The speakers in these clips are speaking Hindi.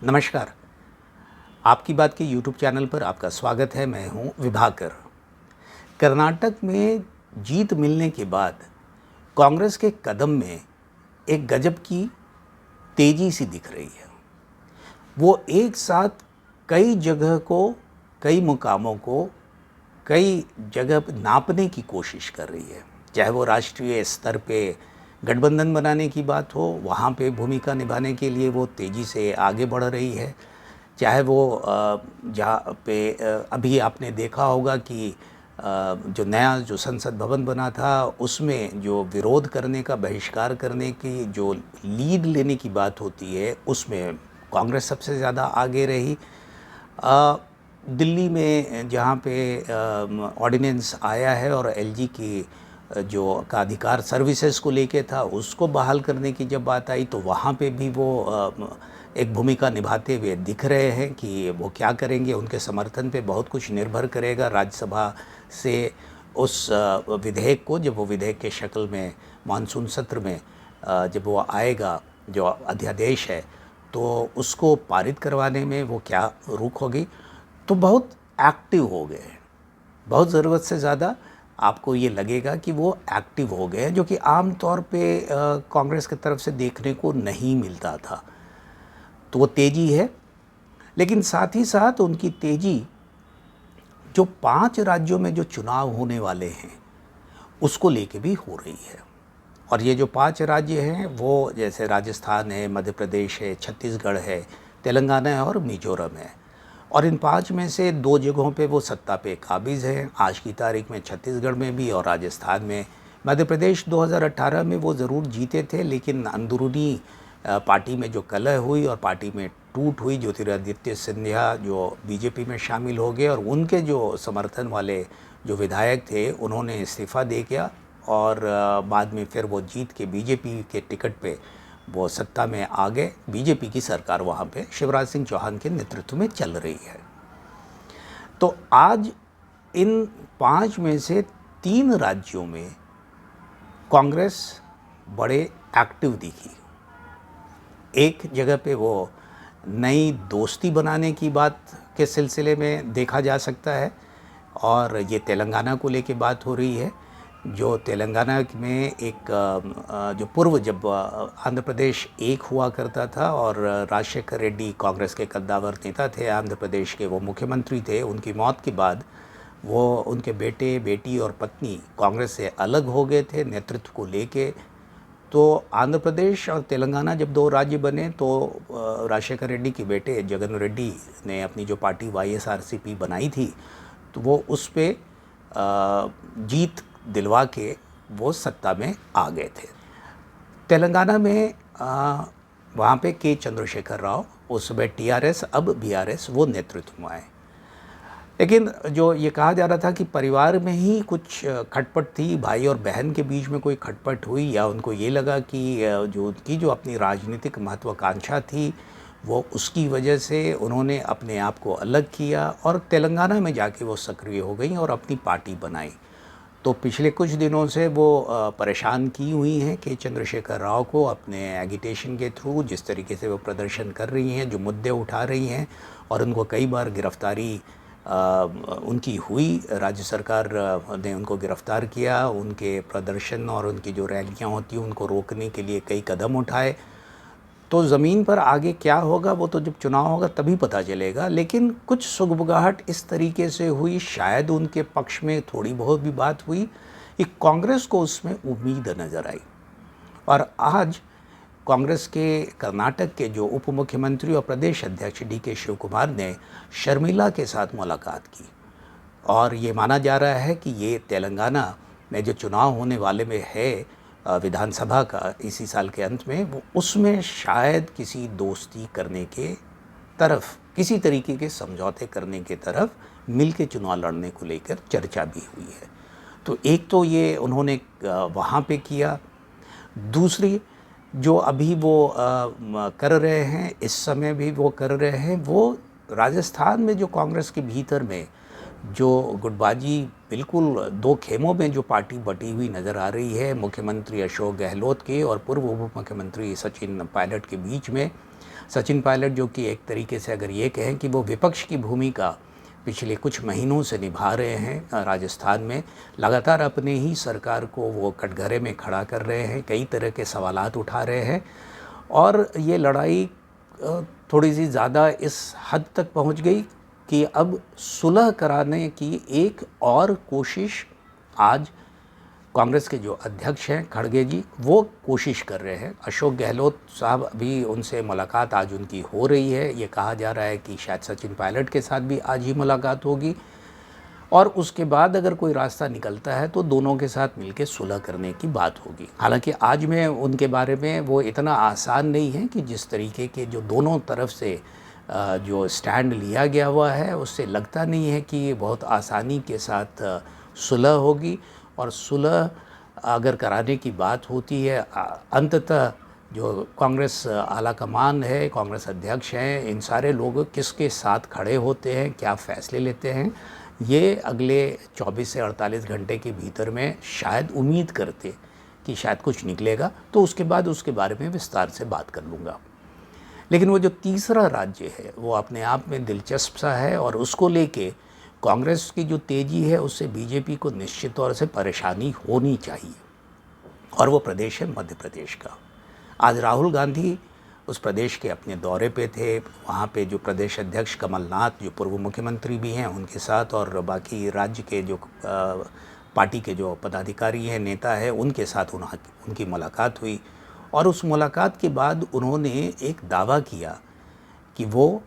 नमस्कार। आपकी बात के यूट्यूब चैनल पर आपका स्वागत है। मैं हूं विभाकर। कर्नाटक में जीत मिलने के बाद कांग्रेस के कदम में एक गजब की तेजी सी दिख रही है। वो एक साथ कई जगह को, कई मुकामों को, कई जगह नापने की कोशिश कर रही है। चाहे वो राष्ट्रीय स्तर पे गठबंधन बनाने की बात हो, वहाँ पे भूमिका निभाने के लिए वो तेज़ी से आगे बढ़ रही है। चाहे वो जहाँ पे अभी आपने देखा होगा कि जो नया जो संसद भवन बना था, उसमें जो विरोध करने का, बहिष्कार करने की जो लीड लेने की बात होती है, उसमें कांग्रेस सबसे ज़्यादा आगे रही। दिल्ली में जहाँ पे ऑर्डिनेंस आया है और एलजी की जो का अधिकार सर्विसेज को लेके था, उसको बहाल करने की जब बात आई, तो वहाँ पे भी वो एक भूमिका निभाते हुए दिख रहे हैं कि वो क्या करेंगे। उनके समर्थन पे बहुत कुछ निर्भर करेगा राज्यसभा से उस विधेयक को, जब वो विधेयक के शक्ल में मानसून सत्र में जब वो आएगा, जो अध्यादेश है, तो उसको पारित करवाने में वो क्या रुख होगी। तो बहुत एक्टिव हो गए हैं, बहुत ज़रूरत से ज़्यादा आपको ये लगेगा कि वो एक्टिव हो गए हैं, जो कि आम तौर पे कांग्रेस की तरफ से देखने को नहीं मिलता था। तो वो तेज़ी है, लेकिन साथ ही साथ उनकी तेज़ी जो 5 राज्यों में जो चुनाव होने वाले हैं, उसको लेके भी हो रही है। और ये जो 5 राज्य हैं, वो जैसे राजस्थान है, मध्य प्रदेश है, छत्तीसगढ़ है, तेलंगाना है और मिजोरम है। और इन 5 में से 2 जगहों पे वो सत्ता पे काबिज़ हैं आज की तारीख में, छत्तीसगढ़ में भी और राजस्थान में। मध्य प्रदेश 2018 में वो ज़रूर जीते थे, लेकिन अंदरूनी पार्टी में जो कलह हुई और पार्टी में टूट हुई, ज्योतिरादित्य सिंधिया जो बीजेपी में शामिल हो गए और उनके जो समर्थन वाले जो विधायक थे, उन्होंने इस्तीफ़ा दे दिया और बाद में फिर वो जीत के बीजेपी के टिकट पे वो सत्ता में आ गए। बीजेपी की सरकार वहाँ पे शिवराज सिंह चौहान के नेतृत्व में चल रही है। तो आज इन 5 में से 3 राज्यों में कांग्रेस बड़े एक्टिव दिखी। एक जगह पे वो नई दोस्ती बनाने की बात के सिलसिले में देखा जा सकता है, और ये तेलंगाना को लेके बात हो रही है। जो तेलंगाना में एक जो पूर्व जब आंध्र प्रदेश एक हुआ करता था और राजशेखर रेड्डी कांग्रेस के कद्दावर नेता थे, आंध्र प्रदेश के वो मुख्यमंत्री थे, उनकी मौत के बाद वो उनके बेटे, बेटी और पत्नी कांग्रेस से अलग हो गए थे नेतृत्व को लेके। तो आंध्र प्रदेश और तेलंगाना जब 2 राज्य बने, तो राजशेखर रेड्डी के बेटे जगन रेड्डी ने अपनी जो पार्टी वाईएसआरसीपी बनाई थी, तो वो उस पे जीत दिलवा के वो सत्ता में आ गए थे। तेलंगाना में वहाँ पे के चंद्रशेखर राव, उस समय टीआरएस अब बीआरएस, वो नेतृत्व में आए। लेकिन जो ये कहा जा रहा था कि परिवार में ही कुछ खटपट थी, भाई और बहन के बीच में कोई खटपट हुई, या उनको ये लगा कि जो उनकी जो अपनी राजनीतिक महत्वाकांक्षा थी, वो उसकी वजह से उन्होंने अपने आप को अलग किया और तेलंगाना में जाके वो सक्रिय हो गई और अपनी पार्टी बनाई। तो पिछले कुछ दिनों से वो परेशान की हुई हैं कि चंद्रशेखर राव को अपने एगिटेशन के थ्रू जिस तरीके से वो प्रदर्शन कर रही हैं, जो मुद्दे उठा रही हैं, और उनको कई बार गिरफ्तारी उनकी हुई, राज्य सरकार ने उनको गिरफ्तार किया, उनके प्रदर्शन और उनकी जो रैलियां होती हैं उनको रोकने के लिए कई कदम उठाए। तो ज़मीन पर आगे क्या होगा वो तो जब चुनाव होगा तभी पता चलेगा, लेकिन कुछ सुगबुगाहट इस तरीके से हुई, शायद उनके पक्ष में थोड़ी बहुत भी बात हुई कि कांग्रेस को उसमें उम्मीद नज़र आई। और आज कांग्रेस के कर्नाटक के जो उप मुख्यमंत्री और प्रदेश अध्यक्ष डीके शिव कुमार ने शर्मिला के साथ मुलाकात की, और ये माना जा रहा है कि ये तेलंगाना में जो चुनाव होने वाले में है विधानसभा का इसी साल के अंत में, वो उसमें शायद किसी दोस्ती करने के तरफ, किसी तरीके के समझौते करने के तरफ मिल के चुनाव लड़ने को लेकर चर्चा भी हुई है। तो एक तो ये उन्होंने वहाँ पे किया। दूसरी जो अभी वो कर रहे हैं, इस समय भी वो कर रहे हैं, वो राजस्थान में जो कांग्रेस के भीतर में जो गुटबाजी, बिल्कुल 2 खेमों में जो पार्टी बटी हुई नज़र आ रही है, मुख्यमंत्री अशोक गहलोत के और पूर्व उप मुख्यमंत्री सचिन पायलट के बीच में, सचिन पायलट जो कि एक तरीके से अगर ये कहें कि वो विपक्ष की भूमिका पिछले कुछ महीनों से निभा रहे हैं राजस्थान में, लगातार अपने ही सरकार को वो कटघरे में खड़ा कर रहे हैं, कई तरह के सवालात उठा रहे हैं और ये लड़ाई थोड़ी सी ज़्यादा इस हद तक पहुंच गई कि अब सुलह कराने की एक और कोशिश आज कांग्रेस के जो अध्यक्ष हैं खड़गे जी वो कोशिश कर रहे हैं। अशोक गहलोत साहब अभी उनसे मुलाकात आज उनकी हो रही है। ये कहा जा रहा है कि शायद सचिन पायलट के साथ भी आज ही मुलाकात होगी और उसके बाद अगर कोई रास्ता निकलता है तो दोनों के साथ मिलकर सुलह करने की बात होगी। हालांकि आज में उनके बारे में वो इतना आसान नहीं है कि जिस तरीके के जो दोनों तरफ से जो स्टैंड लिया गया हुआ है उससे लगता नहीं है कि ये बहुत आसानी के साथ सुलह होगी। और सुलह अगर कराने की बात होती है अंततः जो कांग्रेस आला कमान है, कांग्रेस अध्यक्ष हैं, इन सारे लोग किसके साथ खड़े होते हैं, क्या फ़ैसले लेते हैं, ये अगले 24 से 48 घंटे के भीतर में शायद उम्मीद करते कि शायद कुछ निकलेगा तो उसके बाद उसके बारे में विस्तार से बात कर लूँगा। लेकिन वो जो तीसरा राज्य है वो अपने आप में दिलचस्प सा है और उसको लेके कांग्रेस की जो तेज़ी है उससे बीजेपी को निश्चित तौर से परेशानी होनी चाहिए और वो प्रदेश है मध्य प्रदेश का। आज राहुल गांधी उस प्रदेश के अपने दौरे पे थे, वहाँ पे जो प्रदेश अध्यक्ष कमलनाथ जो पूर्व मुख्यमंत्री भी हैं उनके साथ और बाकी राज्य के जो पार्टी के जो पदाधिकारी हैं, नेता हैं, उनके साथ उनकी मुलाकात हुई और उस मुलाकात के बाद उन्होंने एक दावा किया कि वो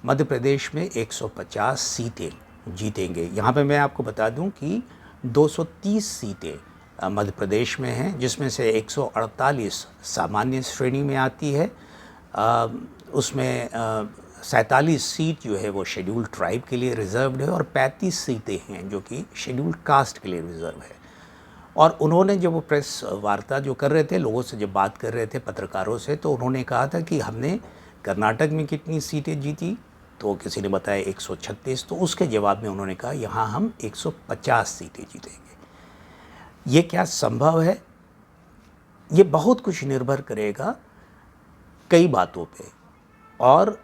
मध्य प्रदेश में 150 सीटें जीतेंगे। यहाँ पे मैं आपको बता दूं कि 230 सीटें मध्य प्रदेश में हैं जिसमें से 148 सामान्य श्रेणी में आती है, उसमें 47 सीट जो है वो शेड्यूल्ड ट्राइब के लिए रिज़र्व्ड है और 35 सीटें हैं जो कि शेड्यूल्ड कास्ट के लिए रिज़र्व है। और उन्होंने जब वो प्रेस वार्ता जो कर रहे थे, लोगों से जब बात कर रहे थे, पत्रकारों से, तो उन्होंने कहा था कि हमने कर्नाटक में कितनी सीटें जीती, तो किसी ने बताया 136, तो उसके जवाब में उन्होंने कहा यहाँ हम 150 सीटें जीतेंगे। ये क्या संभव है? ये बहुत कुछ निर्भर करेगा कई बातों पे और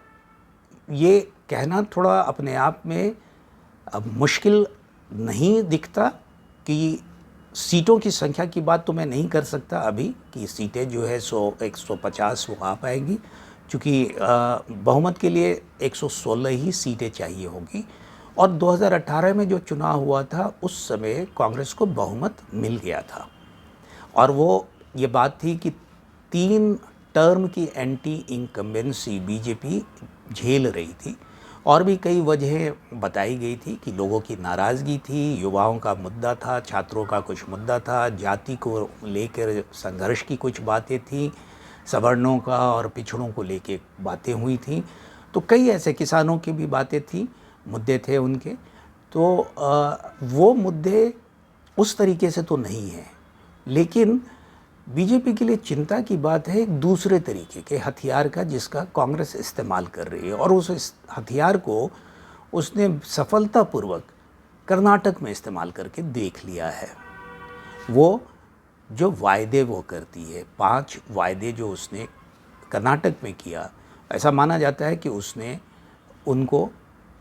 ये कहना थोड़ा अपने आप में अब मुश्किल नहीं दिखता कि सीटों की संख्या की बात तो मैं नहीं कर सकता अभी कि सीटें जो है 150 वो आ पाएंगी, क्योंकि बहुमत के लिए 116 ही सीटें चाहिए होगी और 2018 में जो चुनाव हुआ था उस समय कांग्रेस को बहुमत मिल गया था और वो ये बात थी कि 3 टर्म की एंटी इनकम्बेंसी बीजेपी झेल रही थी और भी कई वजहें बताई गई थी कि लोगों की नाराज़गी थी, युवाओं का मुद्दा था, छात्रों का कुछ मुद्दा था, जाति को लेकर संघर्ष की कुछ बातें थी, सवर्णों का और पिछड़ों को लेके बातें हुई थी, तो कई ऐसे किसानों की भी बातें थी, मुद्दे थे उनके। तो वो मुद्दे उस तरीके से तो नहीं हैं, लेकिन बीजेपी के लिए चिंता की बात है एक दूसरे तरीके के हथियार का जिसका कांग्रेस इस्तेमाल कर रही है और उस हथियार को उसने सफलतापूर्वक कर्नाटक में इस्तेमाल करके देख लिया है। वो जो वायदे वो करती है, 5 वायदे जो उसने कर्नाटक में किया, ऐसा माना जाता है कि उसने उनको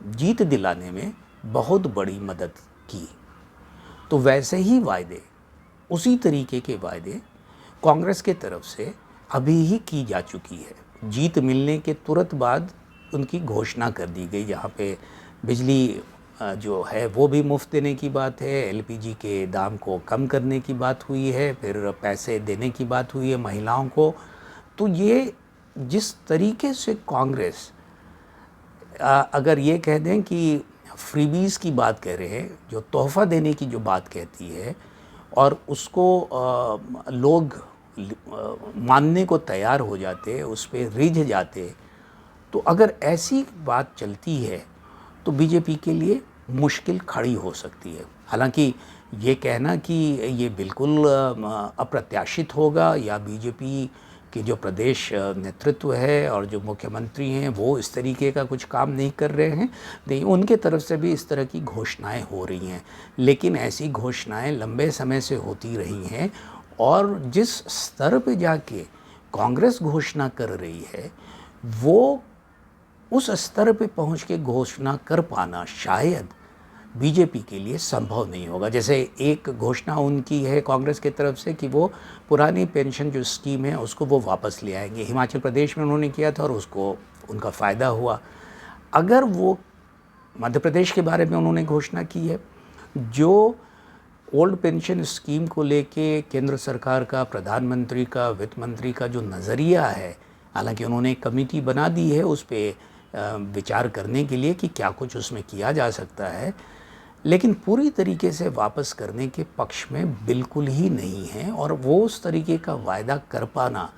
जीत दिलाने में बहुत बड़ी मदद की। तो वैसे ही वायदे, उसी तरीके के वायदे कांग्रेस के तरफ से अभी ही की जा चुकी है। जीत मिलने के तुरंत बाद उनकी घोषणा कर दी गई, जहाँ पे बिजली जो है वो भी मुफ्त देने की बात है, एलपीजी के दाम को कम करने की बात हुई है, फिर पैसे देने की बात हुई है महिलाओं को। तो ये जिस तरीके से कांग्रेस अगर ये कह दें कि फ्रीबीज़ की बात कह रहे हैं, जो तोहफ़ा देने की जो बात कहती है और उसको लोग मानने को तैयार हो जाते, उस पर रिझ जाते, तो अगर ऐसी बात चलती है तो बीजेपी के लिए मुश्किल खड़ी हो सकती है। हालांकि ये कहना कि ये बिल्कुल अप्रत्याशित होगा या बीजेपी के जो प्रदेश नेतृत्व है और जो मुख्यमंत्री हैं वो इस तरीके का कुछ काम नहीं कर रहे हैं, नहीं, उनके तरफ से भी इस तरह की घोषणाएं हो रही हैं, लेकिन ऐसी घोषणाएं लंबे समय से होती रही हैं और जिस स्तर पे जाके कांग्रेस घोषणा कर रही है वो उस स्तर पे पहुंच के घोषणा कर पाना शायद बीजेपी के लिए संभव नहीं होगा। जैसे एक घोषणा उनकी है कांग्रेस की तरफ से कि वो पुरानी पेंशन जो स्कीम है उसको वो वापस ले आएंगे। हिमाचल प्रदेश में उन्होंने किया था और उसको उनका फ़ायदा हुआ। अगर वो मध्य प्रदेश के बारे में उन्होंने घोषणा की है, जो ओल्ड पेंशन स्कीम को लेके केंद्र सरकार का, प्रधानमंत्री का, वित्त मंत्री का जो नज़रिया है, हालांकि उन्होंने एक कमेटी बना दी है उस पर विचार करने के लिए कि क्या कुछ उसमें किया जा सकता है, लेकिन पूरी तरीके से वापस करने के पक्ष में बिल्कुल ही नहीं है। और वो उस तरीके का वायदा कर पाना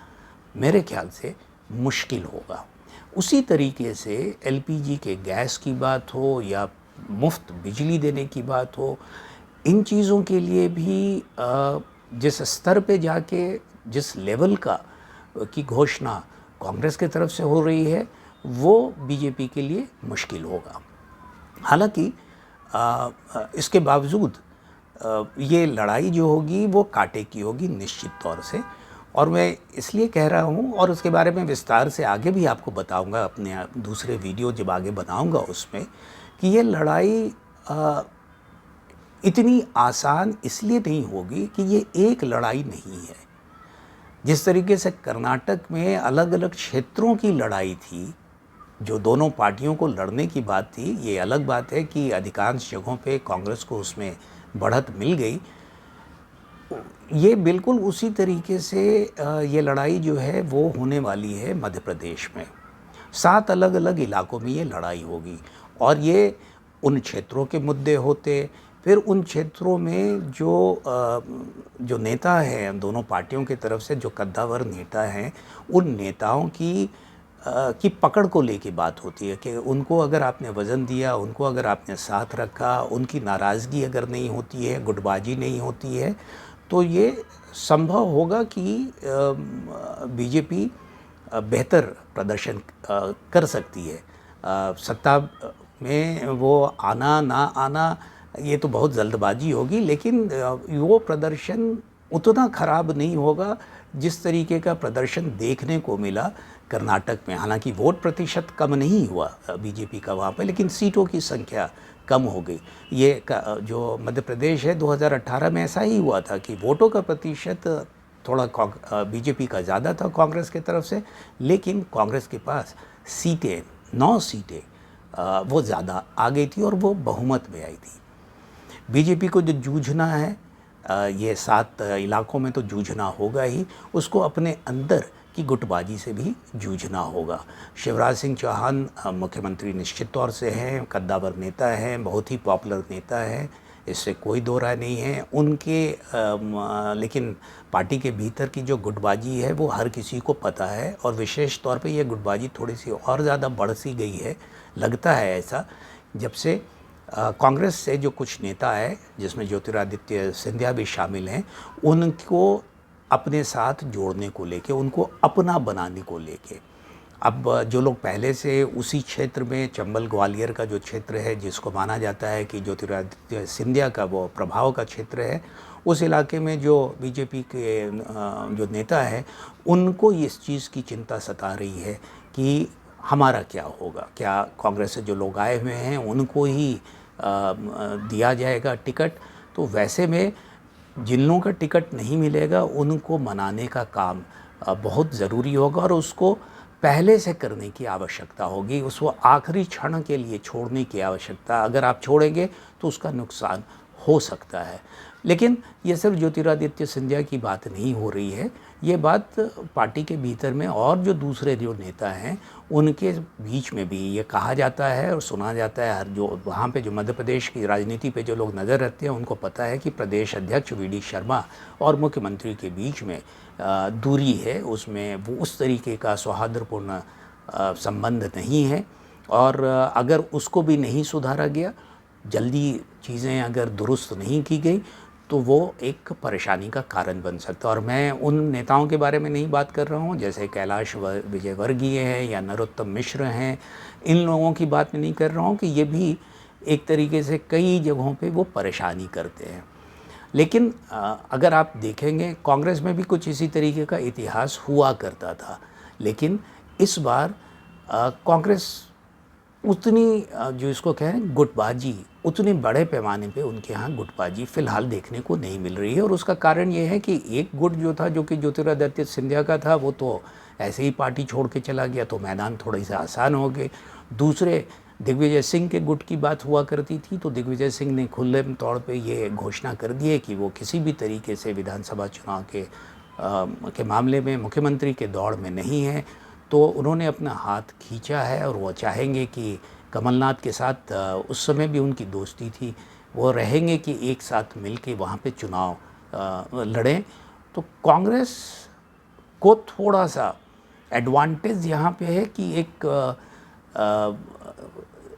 मेरे ख्याल से मुश्किल होगा। उसी तरीके से एलपीजी के गैस की बात हो या मुफ्त बिजली देने की बात हो, इन चीज़ों के लिए भी जिस स्तर पे जाके जिस लेवल की घोषणा कांग्रेस की तरफ से हो रही है वो बीजेपी के लिए मुश्किल होगा। हालांकि इसके बावजूद ये लड़ाई जो होगी वो कांटे की होगी निश्चित तौर से। और मैं इसलिए कह रहा हूँ, और उसके बारे में विस्तार से आगे भी आपको बताऊँगा अपने दूसरे वीडियो जब आगे बनाऊँगा उसमें, कि ये लड़ाई इतनी आसान इसलिए नहीं होगी कि ये एक लड़ाई नहीं है। जिस तरीके से कर्नाटक में अलग अलग क्षेत्रों की लड़ाई थी, जो दोनों पार्टियों को लड़ने की बात थी, ये अलग बात है कि अधिकांश जगहों पे कांग्रेस को उसमें बढ़त मिल गई। ये बिल्कुल उसी तरीके से ये लड़ाई जो है वो होने वाली है मध्य प्रदेश में। 7 अलग अलग इलाकों में ये लड़ाई होगी और ये उन क्षेत्रों के मुद्दे होते, फिर उन क्षेत्रों में जो नेता हैं दोनों पार्टियों की तरफ से, जो कद्दावर नेता हैं, उन नेताओं की पकड़ को लेके बात होती है कि उनको अगर आपने वज़न दिया, उनको अगर आपने साथ रखा, उनकी नाराज़गी अगर नहीं होती है, गुटबाजी नहीं होती है, तो ये संभव होगा कि बीजेपी बेहतर प्रदर्शन कर सकती है। सत्ता में वो आना ना आना ये तो बहुत जल्दबाजी होगी, लेकिन वो प्रदर्शन उतना ख़राब नहीं होगा जिस तरीके का प्रदर्शन देखने को मिला कर्नाटक में। हालांकि वोट प्रतिशत कम नहीं हुआ बीजेपी का वहाँ पे, लेकिन सीटों की संख्या कम हो गई। ये जो मध्य प्रदेश है 2018 में ऐसा ही हुआ था कि वोटों का प्रतिशत थोड़ा बीजेपी का ज़्यादा था कांग्रेस की तरफ से, लेकिन कांग्रेस के पास सीटें 9 सीटें वो ज़्यादा आ गई थी और वो बहुमत में आई थी। बीजेपी को जो जूझना है ये 7 इलाकों में तो जूझना होगा ही, उसको अपने अंदर की गुटबाजी से भी जूझना होगा। शिवराज सिंह चौहान मुख्यमंत्री निश्चित तौर से हैं, कद्दावर नेता हैं, बहुत ही पॉपुलर नेता हैं, इससे कोई दो राय नहीं है उनके। लेकिन पार्टी के भीतर की जो गुटबाजी है वो हर किसी को पता है, और विशेष तौर पे ये गुटबाजी थोड़ी सी और ज़्यादा बढ़ सी गई है, लगता है ऐसा, जब से कांग्रेस से जो कुछ नेता है जिसमें ज्योतिरादित्य सिंधिया भी शामिल हैं, उनको अपने साथ जोड़ने को लेके, उनको अपना बनाने को लेके। अब जो लोग पहले से उसी क्षेत्र में, चंबल ग्वालियर का जो क्षेत्र है जिसको माना जाता है कि ज्योतिरादित्य सिंधिया का वो प्रभाव का क्षेत्र है, उस इलाके में जो बीजेपी के जो नेता है उनको इस चीज़ की चिंता सता रही है कि हमारा क्या होगा, क्या कांग्रेस से जो लोग आए हुए हैं उनको ही दिया जाएगा टिकट। तो वैसे में जिन लोगों का टिकट नहीं मिलेगा उनको मनाने का काम बहुत ज़रूरी होगा, और उसको पहले से करने की आवश्यकता होगी। उसको आखिरी क्षण के लिए छोड़ने की आवश्यकता, अगर आप छोड़ेंगे तो उसका नुकसान हो सकता है। लेकिन ये सिर्फ ज्योतिरादित्य सिंधिया की बात नहीं हो रही है, ये बात पार्टी के भीतर में और जो दूसरे जो नेता हैं उनके बीच में भी ये कहा जाता है और सुना जाता है। हर जो वहाँ पे जो मध्य प्रदेश की राजनीति पे जो लोग नज़र रखते हैं उनको पता है कि प्रदेश अध्यक्ष वी.डी. शर्मा और मुख्यमंत्री के बीच में दूरी है, उसमें वो उस तरीके का सौहार्दपूर्ण संबंध नहीं है। और अगर उसको भी नहीं सुधारा गया, जल्दी चीज़ें अगर दुरुस्त नहीं की गई, तो वो एक परेशानी का कारण बन सकता है। और मैं उन नेताओं के बारे में नहीं बात कर रहा हूँ जैसे कैलाश विजयवर्गीय हैं या नरोत्तम मिश्र हैं, इन लोगों की बात नहीं कर रहा हूँ कि ये भी एक तरीके से कई जगहों पे वो परेशानी करते हैं। लेकिन अगर आप देखेंगे कांग्रेस में भी कुछ इसी तरीके का इतिहास हुआ करता था, लेकिन इस बार कांग्रेस उतनी जो इसको कहें गुटबाजी, उतने बड़े पैमाने पे उनके यहाँ गुटबाजी फ़िलहाल देखने को नहीं मिल रही है। और उसका कारण ये है कि एक गुट जो था, जो कि ज्योतिरादित्य सिंधिया का था, वो तो ऐसे ही पार्टी छोड़ के चला गया, तो मैदान थोड़े से आसान हो गए। दूसरे दिग्विजय सिंह के गुट की बात हुआ करती थी, तो दिग्विजय सिंह ने खुले तौर पे ये घोषणा कर दी है कि वो किसी भी तरीके से विधानसभा चुनाव के मामले में मुख्यमंत्री के दौड़ में नहीं है। तो उन्होंने अपना हाथ खींचा है और वो चाहेंगे कि कमलनाथ के साथ उस समय भी उनकी दोस्ती थी, वो रहेंगे कि एक साथ मिलके वहाँ पे चुनाव लड़ें। तो कांग्रेस को थोड़ा सा एडवांटेज यहाँ पे है कि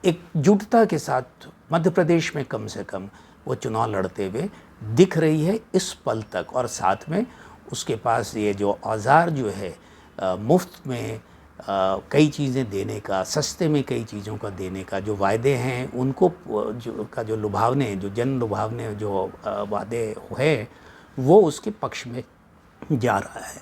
एकजुटता के साथ मध्य प्रदेश में कम से कम वो चुनाव लड़ते हुए दिख रही है इस पल तक। और साथ में उसके पास ये जो औजार जो है मुफ्त में कई चीज़ें देने का, सस्ते में कई चीज़ों का देने का जो वायदे हैं, उनको जो लुभावने, जो जन लुभावने जो वादे हैं, वो उसके पक्ष में जा रहा है।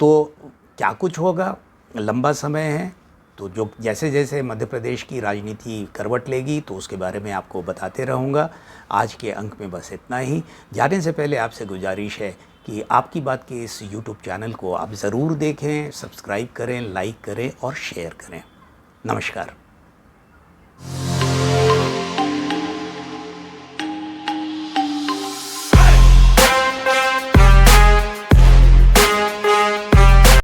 तो क्या कुछ होगा, लंबा समय है। तो जो जैसे जैसे मध्य प्रदेश की राजनीति करवट लेगी तो उसके बारे में आपको बताते रहूँगा। आज के अंक में बस इतना ही। जाने से पहले आपसे गुजारिश है कि आपकी बात के इस यूट्यूब चैनल को आप ज़रूर देखें, सब्सक्राइब करें, लाइक करें और शेयर करें। नमस्कार।